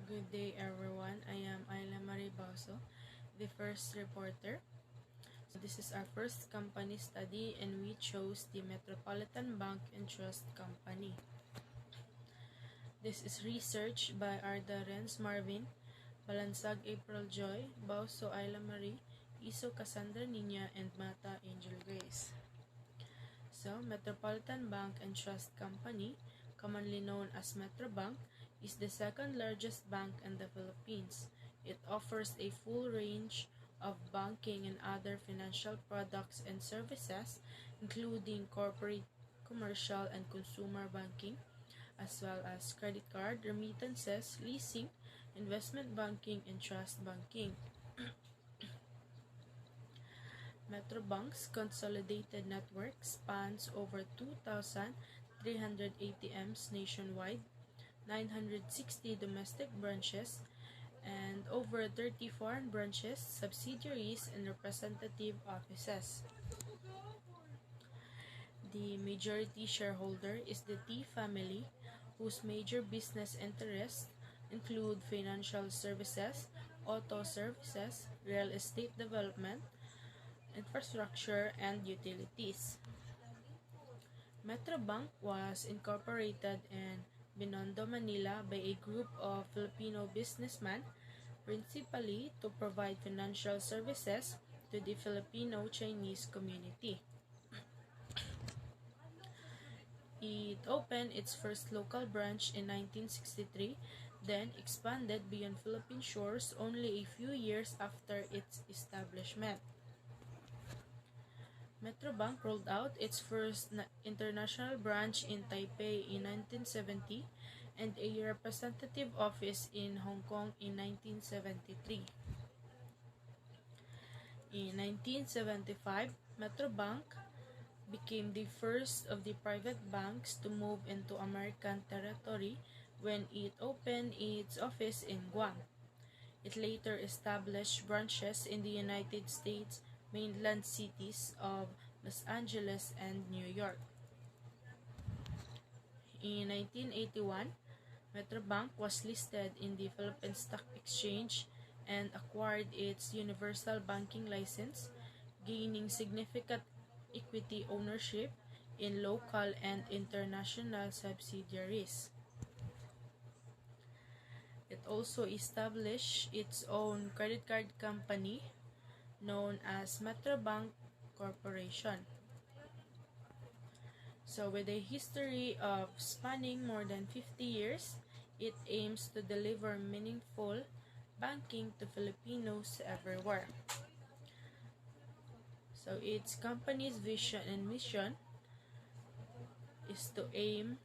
Good day, everyone. I am Ayla Mariboso, the first reporter. So this is our first company study, and we chose the Metropolitan Bank and Trust Company. This is research by Arda Renz Marvin, Balansag April Joy, Bauso Ayla Marie, Iso Cassandra Nina, and Mata Angel Grace. So, Metropolitan Bank and Trust Company, commonly known as Metrobank, is the second largest bank in the Philippines. It offers a full range of banking and other financial products and services, including corporate, commercial, and consumer banking, as well as credit card, remittances, leasing, investment banking, and trust banking. Metrobank's consolidated network spans over 2,300 ATMs nationwide, 960 domestic branches, and over 30 foreign branches, subsidiaries, and representative offices. The majority shareholder is the T family, whose major business interests include financial services, auto services, real estate development, infrastructure, and utilities. Metrobank was incorporated in Binondo, Manila by a group of Filipino businessmen, principally to provide financial services to the Filipino-Chinese community. It opened its first local branch in 1963, then expanded beyond Philippine shores only a few years after its establishment. Metrobank rolled out its first international branch in Taipei in 1970 and a representative office in Hong Kong in 1973. In 1975, Metrobank became the first of the private banks to move into American territory when it opened its office in Guam. It later established branches in the United States mainland cities of Los Angeles and New York. In 1981, Metrobank was listed in the Philippine Stock Exchange and acquired its universal banking license, gaining significant equity ownership in local and international subsidiaries. It also established its own credit card company known as Metrobank Corporation. So with a history of spanning more than 50 years, it aims to deliver meaningful banking to Filipinos everywhere. So its company's vision and mission is to aim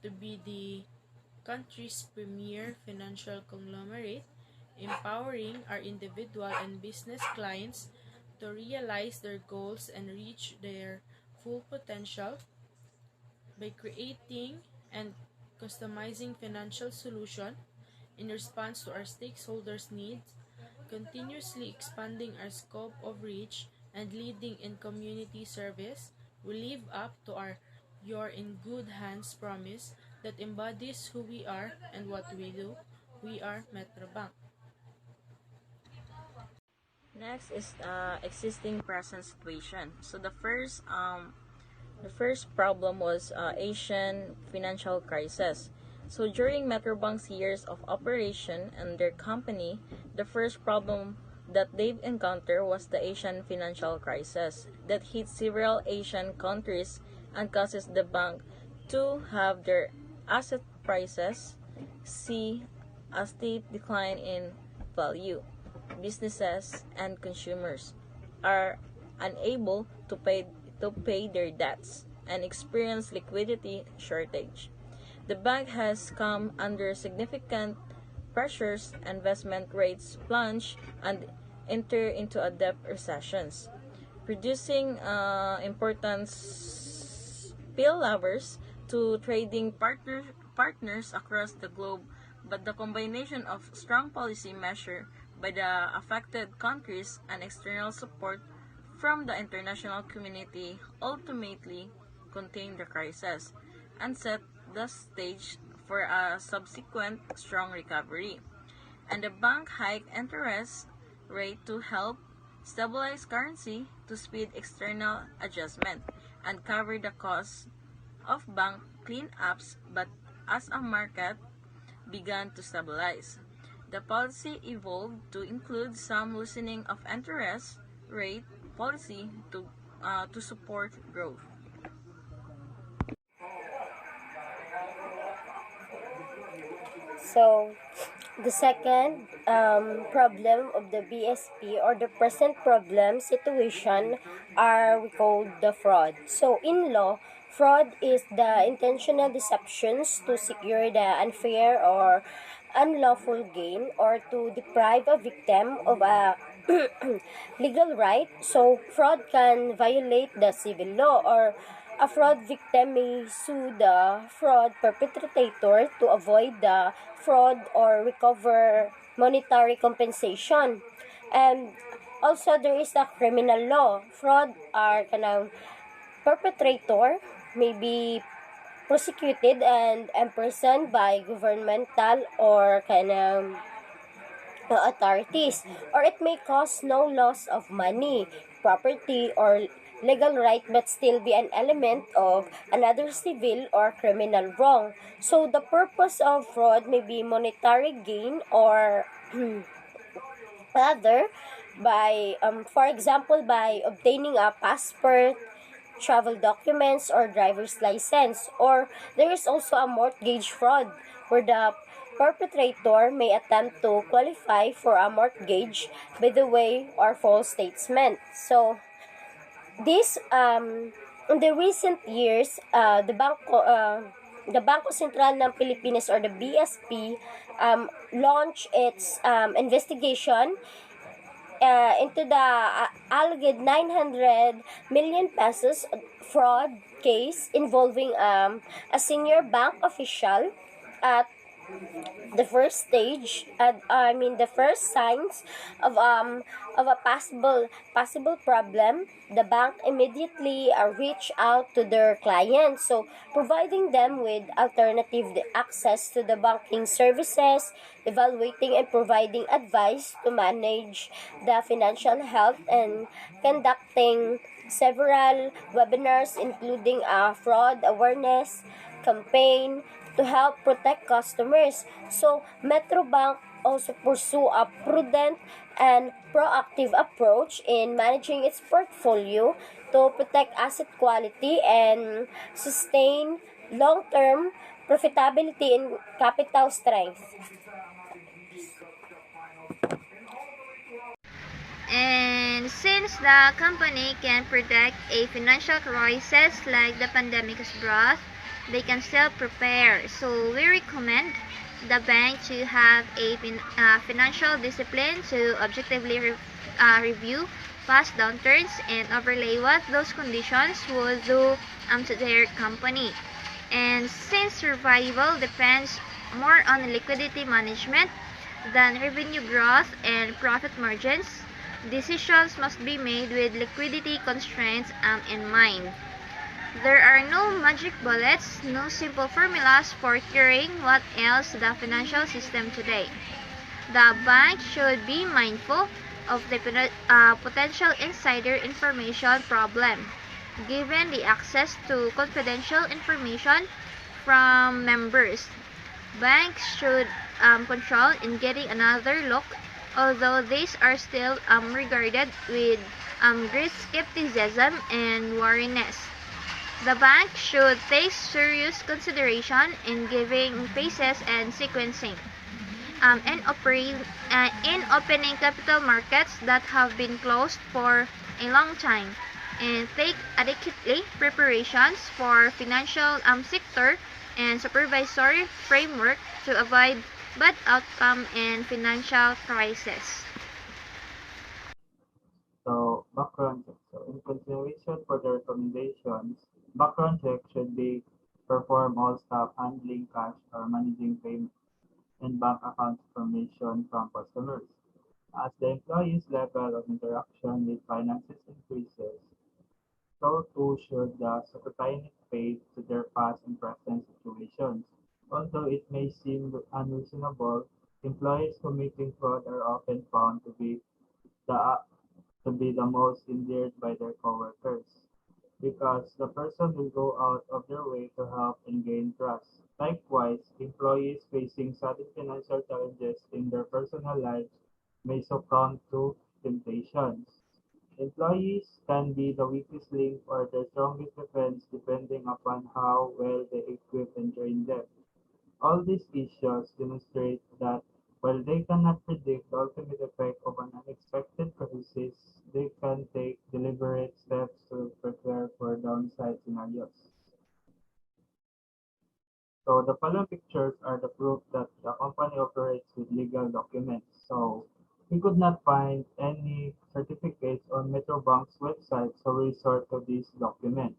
to be the country's premier financial conglomerate, empowering our individual and business clients to realize their goals and reach their full potential by creating and customizing financial solutions in response to our stakeholders' needs, continuously expanding our scope of reach, and leading in community service. We live up to our "You're in good hands" promise that embodies who we are and what we do. We are Metrobank. Next is existing present situation. So the first problem was Asian financial crisis. So during Metrobank's years of operation and their company, the first problem that they've encountered was the Asian financial crisis that hit several Asian countries and causes the bank to have their asset prices see a steep decline in value. Businesses and consumers are unable to pay their debts and experience liquidity shortage. The bank has come under significant pressures, investment rates plunge, and enter into a debt recessions, producing important spillovers to trading partners across the globe. But the combination of strong policy measure by the affected countries and external support from the international community ultimately contained the crisis and set the stage for a subsequent strong recovery. and the bank hiked interest rate to help stabilize currency to speed external adjustment and cover the cost of bank cleanups. But as a market began to stabilize, the policy evolved to include some loosening of interest rate policy to support growth. So, the second problem of the BSP or the present problem situation are we call the fraud. So, in law, fraud is the intentional deceptions to secure the unfair or unlawful gain or to deprive a victim of a legal right. So, fraud can violate the civil law, or a fraud victim may sue the fraud perpetrator to avoid the fraud or recover monetary compensation. And also, there is a criminal law. Fraud are kanang perpetrator may be prosecuted and imprisoned by governmental or kanang authorities, or it may cause no loss of money, property, or legal right but still be an element of another civil or criminal wrong. So the purpose of fraud may be monetary gain or other by for example by obtaining a passport, travel documents, or driver's license. Or there is also a mortgage fraud where the perpetrator may attempt to qualify for a mortgage by the way or false statement. So this in the recent years, the Bangko Sentral ng Pilipinas or the BSP launched its investigation into the alleged 900 million pesos fraud case involving a senior bank official at the first stage, the first signs of a possible problem. The bank immediately reach out to their clients, so providing them with alternative access to the banking services, evaluating and providing advice to manage the financial health, and conducting several webinars including a fraud awareness campaign to help protect customers. So, Metrobank also pursue a prudent and proactive approach in managing its portfolio to protect asset quality and sustain long-term profitability and capital strength. And since the company can predict a financial crisis like the pandemic has brought, they can still prepare. So we recommend the bank to have a financial discipline to objectively review past downturns and overlay what those conditions would do to their company. And since survival depends more on liquidity management than revenue growth and profit margins, decisions must be made with liquidity constraints in mind. There are no magic bullets, no simple formulas for curing what ails the financial system today. The bank should be mindful of the potential insider information problem, given the access to confidential information from members. Banks should control in getting another look, although these are still regarded with great skepticism and wariness. The bank should take serious consideration in giving phases and sequencing in opening capital markets that have been closed for a long time, and take adequately preparations for financial sector and supervisory framework to avoid bad outcome in financial crisis. So background check. So in consideration for the recommendations, background check should be performed all staff handling cash or managing payment and bank account information from customers. As the employee's level of interaction with finances increases, so too should the secretariat pay to their past and present situations. Although it may seem unreasonable, Employees committing fraud are often found the to be the most endeared by their coworkers because the person will go out of their way to help and gain trust. Likewise, employees facing sudden financial challenges in their personal lives may succumb to temptations. Employees can be the weakest link or the strongest defense depending upon how well they equip and train them. All these issues demonstrate that while they cannot predict the ultimate effect of an unexpected crisis, they can take deliberate steps to prepare for downside scenarios. So the following pictures are the proof that the company operates with legal documents. So we could not find any certificates on Metrobank's website, so we resort to these documents.